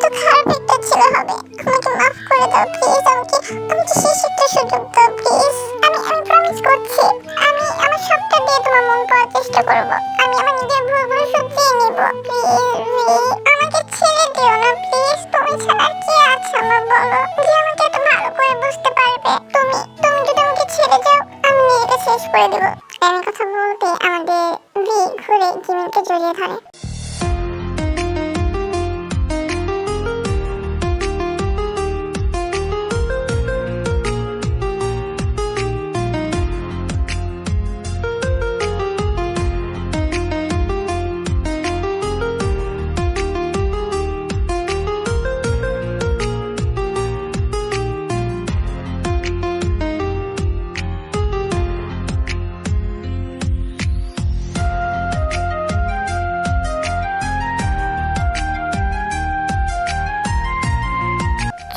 তো খারাপ একটা ছেলে হবে। আমাকে মাফ করে দাও প্লিজ। আমাকে শেষ একটা সুযোগ দাও প্লিজ। আমি প্রমিস করছি, আমি আমার সবটা দিয়ে তোমার মন পাওয়ার চেষ্টা করব। আমি আমার নিজের ভুলগুলো শুধরিয়ে নিব। প্লিজ আমাকে ছেড়ে দিও না প্লিজ। তুমি ছাড়া আর কে আছে আমার বলো, যে আমাকে এত ভালো করে বুঝতে পারবে? তুমি যদি আমাকে ছেড়ে যাও আমি নিজেকে শেষ করে দেব। আমি কথা বলতে আমাদের ভি ঘুরে জিমিনকে জড়িয়ে ধরে।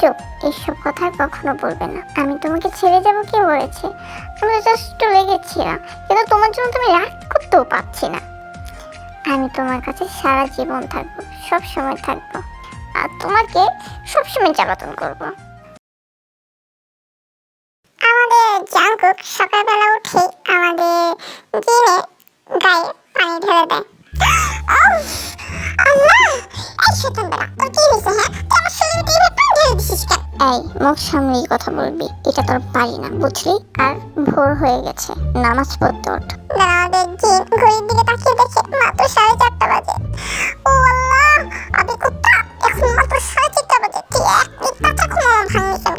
চুপ, এইসব কথা কখনো বলবে না। আমি তোমাকে ছেড়ে যাবো কে বলেছে? আমি জাস্ট চলে গেছিলাম, কিন্তু তোমার জন্য তুমি রাগ করতেও পারছি না। আমি তোমার কাছে সারা জীবন থাকবো, সব সময় থাকবো, আর তোমাকে সবসময় জ্বালাতন করবো। আমাদের জাঙ্কুক সকালবেলা উঠে আমাদের জিনের গায়ে পানি ঢেলে দেয়। আল্লাহ, এই শয়তান বেটা, তোর কি হয়েছে? হ্যাঁ, তুই আমার শরীরে এইভাবে পানি ঢেলে দিছিস কেন? এই মুখ সামলেই কথা বলবি, এটা তোর পারি না বুঝলি? আর ভোর হয়ে গেছে, নামাজ পড়তে ওঠ। আমাদের জিন ঘড়ির দিকে তাকিয়ে দেখে মাত্র 4:30 বাজে। ও আল্লাহ, আমি কুত্তা, এখন মাত্র 4:30 বাজে, তুই এক মিনিট কাঁচা ঘুমাও ভাঙনি কেন?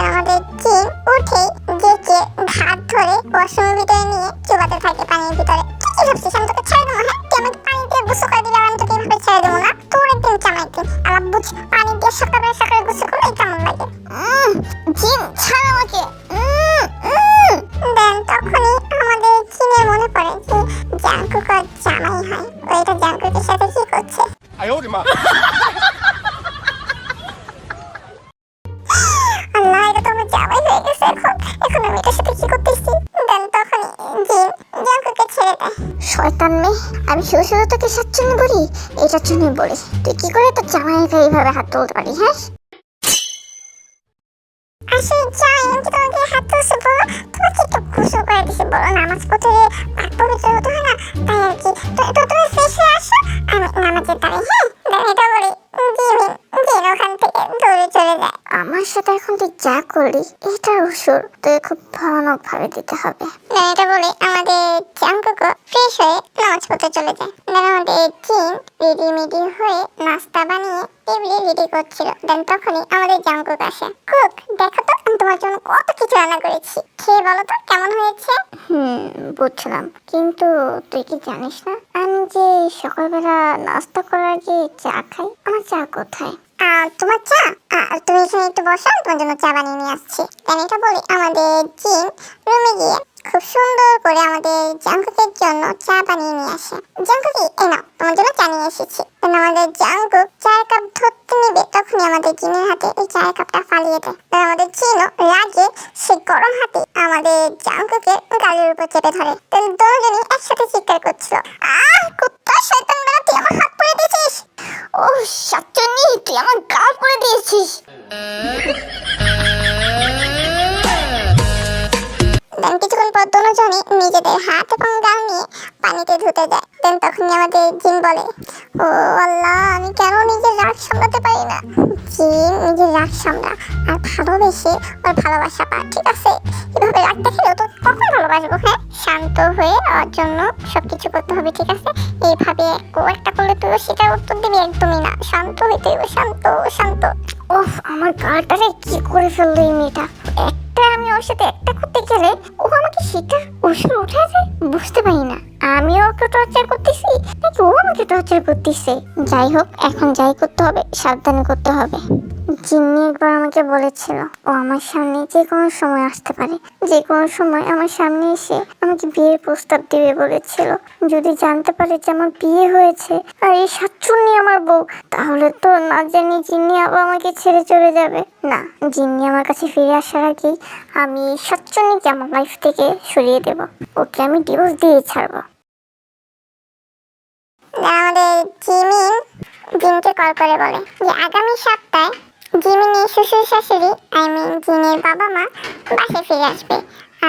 আমাদের জিন উঠে জেকে হাত ধরে ওয়াশরুমের ভিতরে নিয়ে চুবাতে থাকে পানির ভিতরে। কি ভাবছিস আমি তোকে ছেড়ে দেবো? হ্যাঁ, তুই আমাকে পানি দিয়ে গোসল করে দিলে আমি তোকে এইভাবে ছেড়ে দেবো না? তোর একদিন চামাই দিন, আমার বুঝ পানি দিয়ে সকালে গোসল করলে কেমন লাগে? জিন ছাড় আমাকে। দেন তখনই আমাদের জিনের মনে পড়ে যে জাঙ্কুক ওর জামাই হয়, ওইটা জাঙ্কুকের সাথে কি করছে। আল্লাহ, এটা তো আমার জামাই হয়ে গেছে। এখন আমি এটার সাথে কি করতেছি? দেন তখনই জিন জাঙ্কুককে ছেড়ে দেয়। শয়তান মেয়ে, আমি শুধু শুধু তোকে সাচ্চন্নি বলি, এটার জন্যই বলি তুই কি করে তোর জামাইয়ের গায়ে এইভাবে হাত তুলতে পারি? হ্যাঁ, আসলে যাই আমি কি তোমাকে হাত তুলছি বলো? তোমাকে একটু গোসল করে দিছি বলো, নামাজ পড়তে পাক পবিত্র হতে হয় না, তাই আর কি। তো তুমি ফ্রেশ হয়ে আসো, আমি নামাজের দাঁড়াই। হ্যাঁ, এটা বলি জিন ওখান থেকে দৌড়ে চলে যায়। আমার সাথে এখন তুই যা করলি এটার উসুর তুই খুব ভয়ানক ভাবে দিতে হবে। এটা বলে আমাদের জাঙ্কুকও ফ্রেশ হয়ে নামাজ পড়তে চলে যায়। আমাদের জিন রেডি হয়ে নাস্তা বানিয়ে টেবিলে রেডি করছিল। দেন তখনই আমাদের জাঙ্কুক আসে। কুক, দেখো তো আমি তোমার জন্য কত কিছু রান্না করেছি, খেয়ে বলো তো কেমন হয়েছে? বুঝলাম, কিন্তু তুই কি জানিস না আমি যে সকালবেলা নাস্তা করার আগে চা খাই? আমার চা কোথায়? তোমার চা? তুমি এখানে একটু বসো, তোমার জন্য চা বানিয়ে নিয়ে আসছি। এটা বলি আমাদের জিন রুমে গিয়ে খুব সুন্দর করে আমাদের জাঙ্কুকের জন্য চা বানিয়ে নিয়ে আসে। জাঙ্কুক, এই নাও তোমার জন্য চা নিয়ে এসেছি। আমাদের জাঙ্কুক চায়ের কাপ ধরতে নেবে, তখনই আমাদের জিনের হাতে এই চায়ের কাপটা ফালিয়ে দেয়। আমাদের জিনও রাগে সে গরম হাতে আমাদের জাঙ্কুকের গালের উপর চেপে ধরে। দুজনই একসাথে চিৎকার করছিল, কুত্তা শয়তান বেটা, তুই আমার হাত পুড়ে দিয়েছিস। ও সাচ্চন্নি, তুই আমার গাল পুড়ে দিয়েছিস। কিছুক্ষণ পর দুজনই নিজেদের হাত এবং গাল নিয়ে পানিতে ধুতে যায়। দেন তখনই আমাদের জিন বলে, ও আল্লাহ, আমি কেন নিজের রাগ সামলাতে পারি না? জিন নিজের রাগ সামলা আর ভালোবেসে ওর ভালোবাসা পা, ঠিক আছে? এভাবে রাগ দেখালেও তো কখন ভালোবাসবো? হ্যাঁ, শান্ত হয়ে ওর জন্য সবকিছু করতে হবে, ঠিক আছে? এইভাবে একটা করলে তুইও সেটা উত্তর দিবি একদমই না। শান্ত হইতে হবে, শান্ত শান্ত। ওহ, আমার গালটারে কি করে ফেললো এই মেয়েটা। আমি ওর সাথে একটা করতে গেলে ও আমাকে সেটা ওষুধ উঠে যায়, বুঝতে পারি না আমিও ওকে টর্চার করতেছি নাকি ও আমাকে টর্চার করতেছে। যাই হোক, এখন যাই করতে হবে সাবধানে করতে হবে। জিন্নি একবার আমাকে বলেছিল ও আমার সামনে যে কোনো সময় আসতে পারে, যে কোনো সময় আমার সামনে এসে আমাকে বিয়ের প্রস্তাব দিবে বলেছিল। যদি জানতে পারে যে আমার বিয়ে হয়েছে আর এই সাচ্চুন্নি আমার বউ, তাহলে তো না জানি জিন্নি আবার আমাকে ছেড়ে চলে যাবে। না, জিন্নি আমার কাছে ফিরে আসার আগেই আমি সাচ্চুন্নিকে আমার লাইফ থেকে সরিয়ে দেব, ওকে আমি ডিভোর্স দিয়ে ছাড়বো। আমাদের জিমিন জিনকে কল করে বলে যে আগামী সপ্তাহে জিমিনের শ্বশুর শাশুড়ি জিনের বাবা মা বাসায় ফিরে আসবে,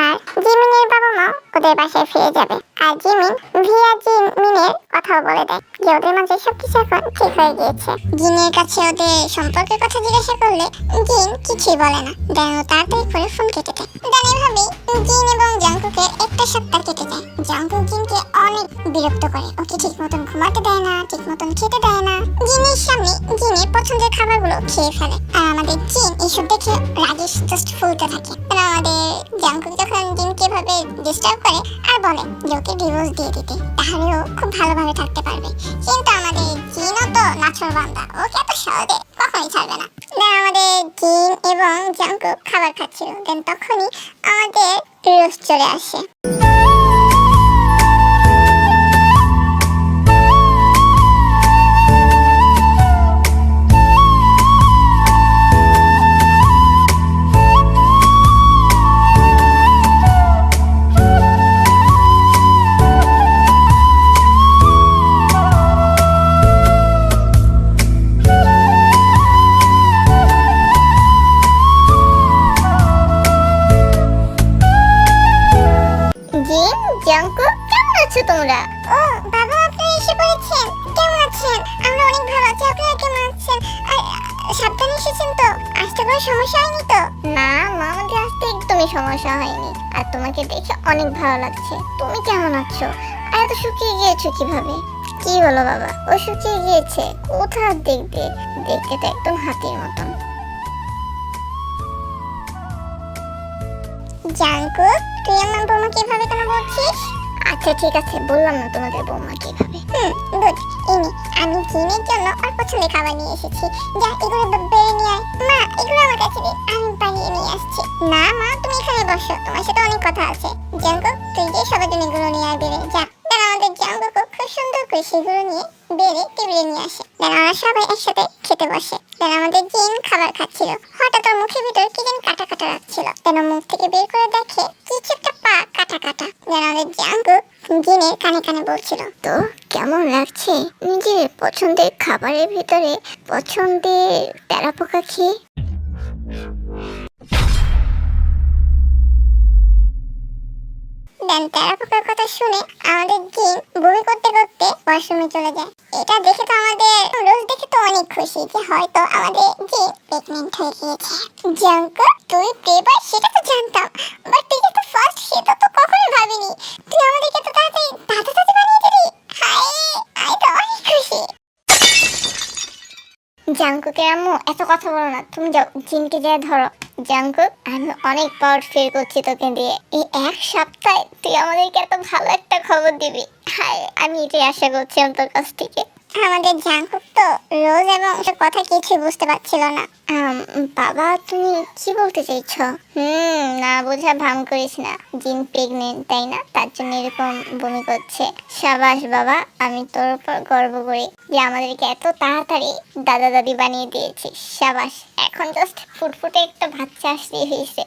আর জিমিনের বাবা মা ওদের বাসায় ফিরে যাবে। আর জিমিন ভিয়া জিমিনের কথাও বলে দেয় যে ওদের মাঝে সবকিছু এখন ঠিক হয়ে গিয়েছে। জিনের কাছে ওদের সম্পর্কের কথা জিজ্ঞাসা করলে জিন কিছুই বলে না, দেন ও তাড়াতাড়ি করে ফোন কেটে দেয়। দেন এভাবে জিন এবং জাংকুকের একটা সপ্তাহ কেটে যায়। জাংকুক জিনকে অনেক বিরক্ত করে, ওকে ঠিক মতন ঘুমাতে দেয় না, ঠিক মতন খেতে দেয় না। জিনের সামনে জিনের পছন্দের খাবারগুলো খেয়ে ফেলে, আর আমাদের জিন এইসব দেখে রাগে জাস্ট ফুলতে থাকে। আমাদের জাংকুক যখন জিনকে এভাবে ডিস্টার্ব করে আর বলে যে ওকে ডিভোর্স দিয়ে দিতে, তাহলেও খুব ভালোভাবে থাকতে পারবে। কিন্তু আমাদের জিনও তো নাছোড়বান্দা, ওকে এত সহজে কখনোই ছাড়বে না। দেন আমাদের জিন এবং জাংকুক খাবার খাচ্ছিল, দেন তখনই আমাদের রোজ চলে আসে। জাংকুক, কেমন আছো তোমরা? ও বাবা, আপনি এসে পড়েছেন। কেমন আছেন? আমরা অনেক ভালো আছি, আপনারা কেমন আছেন? সাবধানে এসেছেন তো? আসতে কোনো সমস্যা হয়নি তো? না মা, আমাদের আসতে একদমই সমস্যা হয়নি, আর তোমাকে দেখে অনেক ভালো লাগছে। তুমি কেমন আছো? আর এত শুকিয়ে গিয়েছো কিভাবে? কি হলো বাবা, ও শুকিয়ে গিয়েছে কোথা দেখবে, দেখতে তো একদম হাতির মতন। জাংকুক, তুই আমার বৌমাকে এভাবে কেন বলছিস? আচ্ছা ঠিক আছে, বললাম না তোমাদের বৌমা কিভাবে। গুড। ইনি আমি জিনের জন্য আর পছন্দের খাবার নিয়ে এসেছি। যা এগুলো বেড়ে নিয়ে আয়। মা, এগুলো আমার কাছে দিন, আমি বানিয়ে নিয়ে আসছি। না মা, তুমি এখানে বসো, তোমার সাথে অনেক কথা আছে। জাংকুক, তুই যে সবার জন্য এগুলো নিয়ে আয় বেড়ে যা। দেন আমাদের জাংকুক খুব সুন্দর করে সেগুলো নিয়ে বেড়ে টেবিলে নিয়ে আসে। দেন আমরা সবাই একসাথে খেতে বসে। দেন আমাদের জিন খাবার খাচ্ছিল, হঠাৎ ওর মুখের ভিতর কি যেন কাটা কাটা লাগছিল। দেন মুখ থেকে বের করে দেখে কিছু একটা পা কাটা কাটা। দেন আমাদের জাংকুক জিনের কানে কানে বলছিল, তো কেমন লাগছে নিজের পছন্দের খাবারের ভিতরে পছন্দের তেলাপোকা খেয়ে? দেন তেলাপোকার কথা শুনে আমাদের জিন বমি করতে করতে ওয়াশরুমে চলে যায়। এটা দেখে তো আমাদের রোজ দেখে তো অনেক খুশি যে হয়তো আমাদের জিন প্রেগনেন্ট হয়ে গিয়েছে। জাংকুক, তুই প্রেবার সেটা তো জানতাম, বাট তুই যে তো ফার্স্ট সেটা তো কখনোই ভাবিনি। তুই আমাদেরকে তো তাড়াতাড়ি দাদা দাদি বানিয়ে দিলি। হাই, আমি তো অনেক খুশি। জাংকুকের আম্মু, এত কথা বলো না, তুমি যাও জিনকে যা ধরো। জাংকুক, আমি অনেক প্রাউড ফিল করছি তোকে দিয়ে। এই এক সপ্তাহে তুই আমাদেরকে এত ভালো একটা খবর দিবি, হায় আমি এটাই আশা করছিলাম তোর কাছ থেকে। আমাদের জাংকুক তো রোজ এবং কথা কিছুই বুঝতে পারছিল না। বাবা, তুমি কি বলতে চাইছো? না বোঝা ভান করিস না, জিন প্রেগনেন্ট তাই না, তার জন্য এরকম বমি করছে। সাবাস বাবা, আমি তোর উপর গর্ব করি যে আমাদেরকে এত তাড়াতাড়ি দাদা দাদি বানিয়ে দিয়েছিস। সাবাস, এখন জাস্ট ফুটফুটে একটা বাচ্চা আসলেই হয়েছে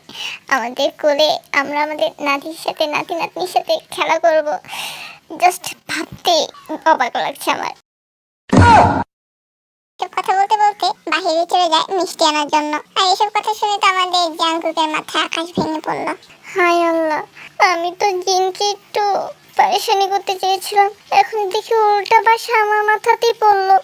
আমাদের কোলে, আমরা আমাদের নাতির সাথে নাতি নাতনির সাথে খেলা করব। জাস্ট ভাবতে অবাক লাগছে আমার। কথা বলতে বলতে বাহিরে চলে যায় মিষ্টি আনার জন্য, আর এসব কথা শুনে তো আমাদের জাংকুকের মাথায় আকাশ ভেঙে পড়লো। হায় আল্লাহ, আমি তো জিনকে একটু পরেশানি করতে চেয়েছিলাম, এখন দেখি উল্টা বাসা আমার মাথাতেই পড়লো।